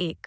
1।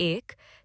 1।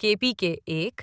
KPK 1।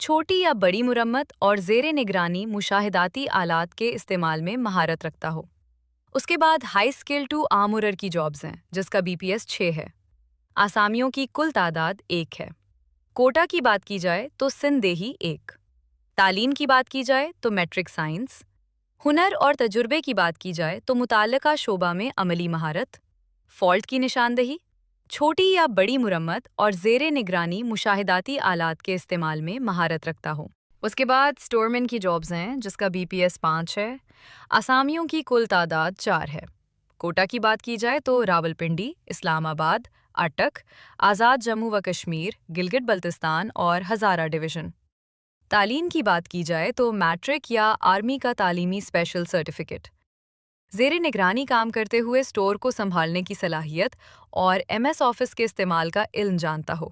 چھوٹی یا بڑی مرمت اور زیر نگرانی مشاہداتی آلات کے استعمال میں مہارت رکھتا ہو۔ اس کے بعد ہائی اسکل ٹو آمورر کی جابز ہیں جس کا BPS 6 ہے۔ آسامیوں کی کل تعداد 1 ہے۔ کوٹا کی بات کی جائے تو سندھ دیہی 1۔ تعلیم کی بات کی جائے تو میٹرک سائنس۔ ہنر اور تجربے کی بات کی جائے تو متعلقہ شعبہ میں عملی مہارت۔ فالٹ کی نشاندہی، چھوٹی یا بڑی مرمت اور زیر نگرانی مشاہداتی آلات کے استعمال میں مہارت رکھتا ہو۔ اس کے بعد اسٹورمین کی جابز ہیں جس کا BPS 5 ہے۔ آسامیوں کی کل تعداد 4 ہے۔ کوٹا کی بات کی جائے تو راولپنڈی، اسلام آباد، اٹک، آزاد جموں و کشمیر، گلگت بلتستان اور ہزارہ ڈویژن۔ تعلیم کی بات کی جائے تو میٹرک یا آرمی کا تعلیمی اسپیشل سرٹیفکیٹ۔ زیر نگرانی کام کرتے ہوئے اسٹور کو سنبھالنے کی صلاحیت اور MS آفس کے استعمال کا علم جانتا ہو۔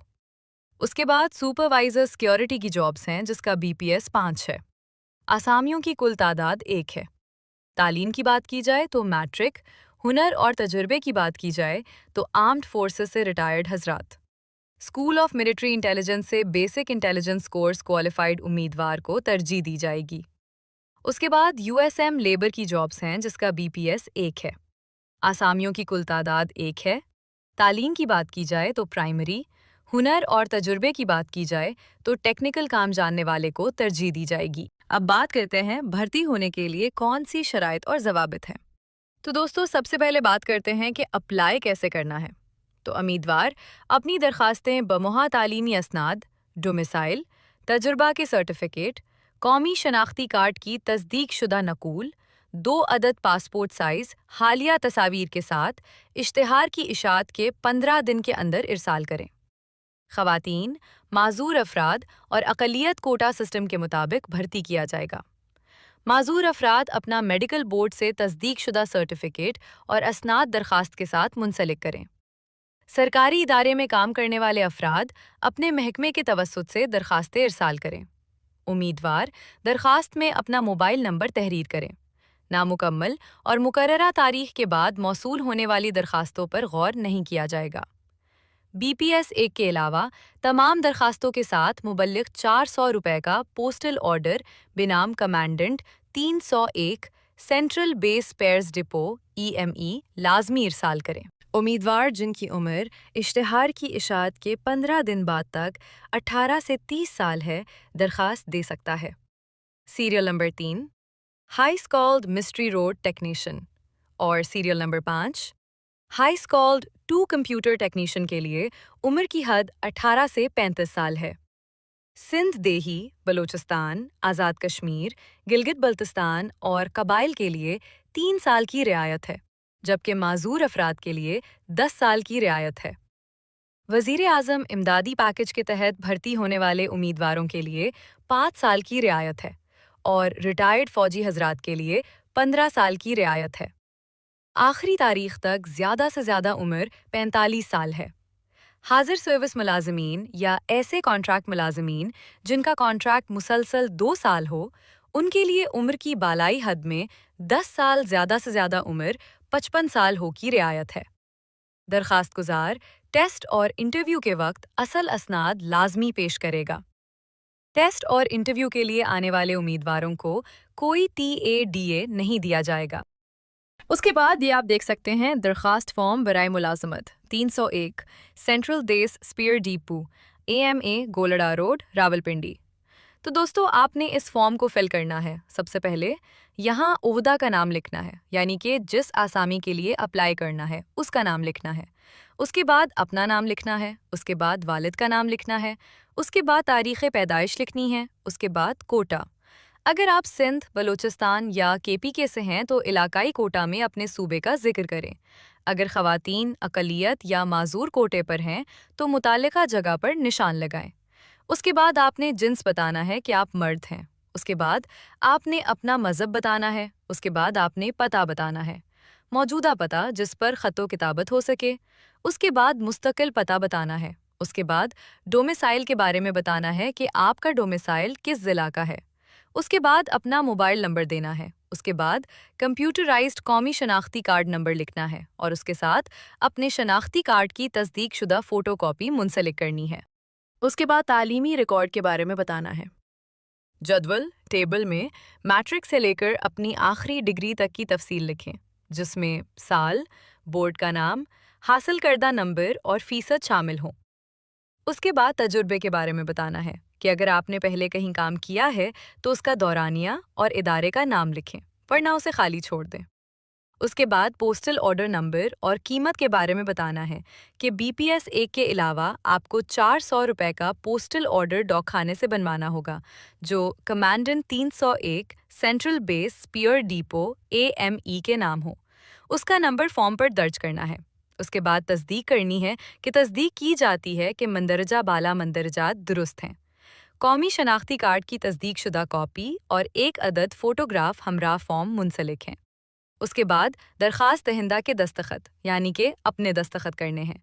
اس کے بعد سپروائزر سیکیورٹی کی جابز ہیں جس کا BPS 5 ہے۔ آسامیوں کی کل تعداد 1 ہے۔ تعلیم کی بات کی جائے تو میٹرک، ہنر اور تجربے کی بات کی جائے تو آرمڈ فورسز سے ریٹائرڈ حضرات۔ اسکول آف ملٹری انٹیلیجنس سے بیسک انٹیلیجنس کورس کوالیفائڈ امیدوار کو ترجیح دی جائے گی۔ اس کے بعد USM لیبر کی جابز ہیں جس کا BPS 1 ہے۔ آسامیوں کی کل تعداد 1 ہے۔ تعلیم کی بات کی جائے تو پرائمری، ہنر اور تجربے کی بات کی جائے تو ٹیکنیکل کام جاننے والے کو ترجیح دی جائے گی۔ اب بات کرتے ہیں بھرتی ہونے کے لیے کون سی شرائط اور ضوابط ہیں۔ تو دوستو سب سے پہلے بات کرتے ہیں کہ اپلائی کیسے کرنا ہے۔ تو امیدوار اپنی درخواستیں بمہا تعلیمی اسناد، ڈومیسائل، تجربہ کے سرٹیفکیٹ، قومی شناختی کارڈ کی تصدیق شدہ نقول، 2 عدد پاسپورٹ سائز حالیہ تصاویر کے ساتھ اشتہار کی اشاعت کے 15 دن کے اندر ارسال کریں۔ خواتین، معذور افراد اور اقلیت کوٹا سسٹم کے مطابق بھرتی کیا جائے گا۔ معذور افراد اپنا میڈیکل بورڈ سے تصدیق شدہ سرٹیفکیٹ اور اسناد درخواست کے ساتھ منسلک کریں۔ سرکاری ادارے میں کام کرنے والے افراد اپنے محکمے کے توسط سے درخواستیں ارسال کریں۔ امیدوار درخواست میں اپنا موبائل نمبر تحریر کریں۔ نامکمل اور مقررہ تاریخ کے بعد موصول ہونے والی درخواستوں پر غور نہیں کیا جائے گا۔ BPS 1 کے علاوہ تمام درخواستوں کے ساتھ مبلغ 400 روپے کا پوسٹل آرڈر بنام کمانڈنٹ 301 سینٹرل بیس پیئرز ڈپو EME لازمی ارسال کریں۔ امیدوار جن کی عمر اشتہار کی اشاعت کے 15 دن بعد تک 18 سے 30 سال ہے درخواست دے سکتا ہے۔ سیریل نمبر 3 ہائی اسکالڈ مسٹری روڈ ٹیکنیشین اور serial number 5 high skilled 2 computer technician کے لیے عمر کی حد 18 سے 35 سال ہے۔ سندھ دیہی، بلوچستان، آزاد کشمیر، گلگت بلتستان اور قبائل کے لیے 3 سال کی رعایت ہے، جبکہ معذور افراد کے لیے 10 سال کی رعایت ہے۔ وزیر اعظم امدادی پیکج کے تحت بھرتی ہونے والے امیدواروں کے لیے 5 سال کی رعایت ہے اور ریٹائرڈ فوجی حضرات کے لیے 15 سال کی رعایت ہے۔ آخری تاریخ تک زیادہ سے زیادہ عمر 45 سال ہے۔ حاضر سروس ملازمین یا ایسے کانٹریکٹ ملازمین جن کا کانٹریکٹ مسلسل 2 سال ہو، ان کے لیے عمر کی بالائی حد میں 10 سال زیادہ سے زیادہ عمر 55 سال ہو کی رعایت ہے۔ درخواست گزار ٹیسٹ اور انٹرویو کے وقت اصل اسناد لازمی پیش کرے گا۔ ٹیسٹ اور انٹرویو کے لیے آنے والے امیدواروں کو کوئی TADA نہیں دیا جائے گا۔ اس کے بعد یہ آپ دیکھ سکتے ہیں درخواست فارم برائے ملازمت 301 سینٹرل دیس spare depot AMA Golra road Rawalpindi. تو دوستو آپ نے اس فارم کو فل کرنا ہے۔ سب سے پہلے یہاں عہدہ کا نام لکھنا ہے، یعنی کہ جس آسامی کے لیے اپلائی کرنا ہے اس کا نام لکھنا ہے۔ اس کے بعد اپنا نام لکھنا ہے، اس کے بعد والد کا نام لکھنا ہے، اس کے بعد تاریخ پیدائش لکھنی ہے، اس کے بعد کوٹا۔ اگر آپ سندھ، بلوچستان یا KPK سے ہیں تو علاقائی کوٹا میں اپنے صوبے کا ذکر کریں۔ اگر خواتین اقلیت یا معذور کوٹے پر ہیں تو متعلقہ جگہ پر نشان لگائیں۔ اس کے بعد آپ نے جنس بتانا ہے کہ آپ مرد ہیں۔ اس کے بعد آپ نے اپنا مذہب بتانا ہے۔ اس کے بعد آپ نے پتہ بتانا ہے، موجودہ پتہ جس پر خط و کتابت ہو سکے۔ اس کے بعد مستقل پتہ بتانا ہے۔ اس کے بعد ڈومیسائل کے بارے میں بتانا ہے کہ آپ کا ڈومیسائل کس ضلع کا ہے۔ اس کے بعد اپنا موبائل نمبر دینا ہے۔ اس کے بعد کمپیوٹرائزڈ قومی شناختی کارڈ نمبر لکھنا ہے اور اس کے ساتھ اپنے شناختی کارڈ کی تصدیق شدہ فوٹو کاپی منسلک کرنی ہے۔ اس کے بعد تعلیمی ریکارڈ کے بارے میں بتانا ہے۔ جدول ٹیبل میں میٹرک سے لے کر اپنی آخری ڈگری تک کی تفصیل لکھیں، جس میں سال، بورڈ کا نام، حاصل کردہ نمبر اور فیصد شامل ہوں۔ اس کے بعد تجربے کے بارے میں بتانا ہے کہ اگر آپ نے پہلے کہیں کام کیا ہے تو اس کا دورانیہ اور ادارے کا نام لکھیں، ورنہ اسے خالی چھوڑ دیں۔ اس کے بعد پوسٹل آرڈر نمبر اور قیمت کے بارے میں بتانا ہے کہ BPS 1 کے علاوہ آپ کو 400 روپے کا پوسٹل آرڈر ڈاک خانے سے بنوانا ہوگا، جو کمانڈنٹ 301 سینٹرل بیس پیئر ڈیپو AME کے نام ہو۔ اس کا نمبر فارم پر درج کرنا ہے۔ اس کے بعد تصدیق کرنی ہے کہ تصدیق کی جاتی ہے کہ مندرجہ بالا مندرجات درست ہیں۔ قومی شناختی کارڈ کی تصدیق شدہ کاپی اور 1 عدد فوٹوگراف ہمراہ فارم منسلک ہیں۔ اس کے بعد درخواست دہندہ کے دستخط یعنی کہ اپنے دستخط کرنے ہیں۔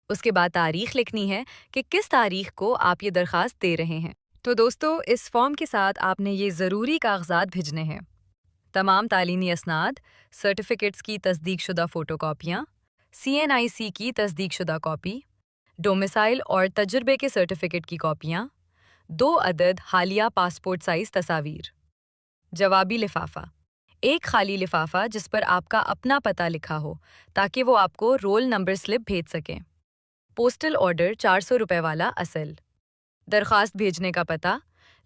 اس کے بعد تاریخ لکھنی ہے کہ کس تاریخ کو آپ یہ درخواست دے رہے ہیں۔ تو دوستو، اس فارم کے ساتھ آپ نے یہ ضروری کاغذات بھیجنے ہیں: تمام تعلیمی اسناد، سرٹیفکیٹس کی تصدیق شدہ فوٹو کاپیاں، CNIC کی تصدیق شدہ کاپی، ڈومیسائل اور تجربے کے سرٹیفکیٹ کی کاپیاں، 2 عدد حالیہ پاسپورٹ سائز تصاویر۔ جوابی لفافہ: ایک خالی لفافہ جس پر آپ کا اپنا پتہ لکھا ہو تاکہ وہ آپ کو رول نمبر سلپ بھیج سکیں۔ پوسٹل آرڈر 400 روپے والا اصل۔ درخواست بھیجنے کا پتہ: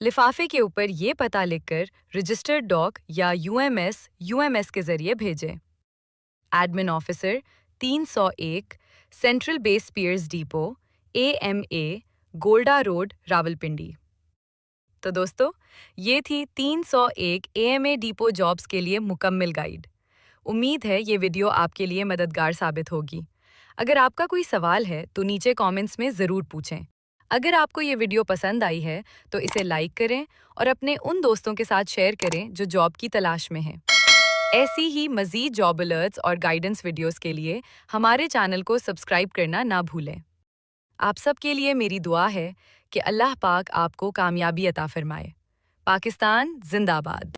لفافے کے اوپر یہ پتہ لکھ کر رجسٹرڈ ڈاک یا UMS کے ذریعے بھیجیں۔ ایڈمن آفیسر 301 سینٹرل بیس پیئرز depot AMA Golra road Rawalpindi. تو دوستو، یہ تھی 301 AMA ڈیپو جابز کے لیے مکمل گائیڈ۔ امید ہے یہ ویڈیو آپ کے لیے مددگار ثابت ہوگی۔ اگر آپ کا کوئی سوال ہے تو نیچے کامنٹس میں ضرور پوچھیں۔ اگر آپ کو یہ ویڈیو پسند آئی ہے تو اسے لائک کریں اور اپنے ان دوستوں کے ساتھ شیئر کریں جو جاب کی تلاش میں ہیں۔ ایسی ہی مزید جاب الرٹس اور گائیڈنس ویڈیوز کے لیے ہمارے چینل کو سبسکرائب کرنا نہ بھولیں۔ آپ سب کے لیے میری دعا ہے کہ اللہ پاک آپ کو کامیابی عطا فرمائے۔ پاکستان زندہ باد۔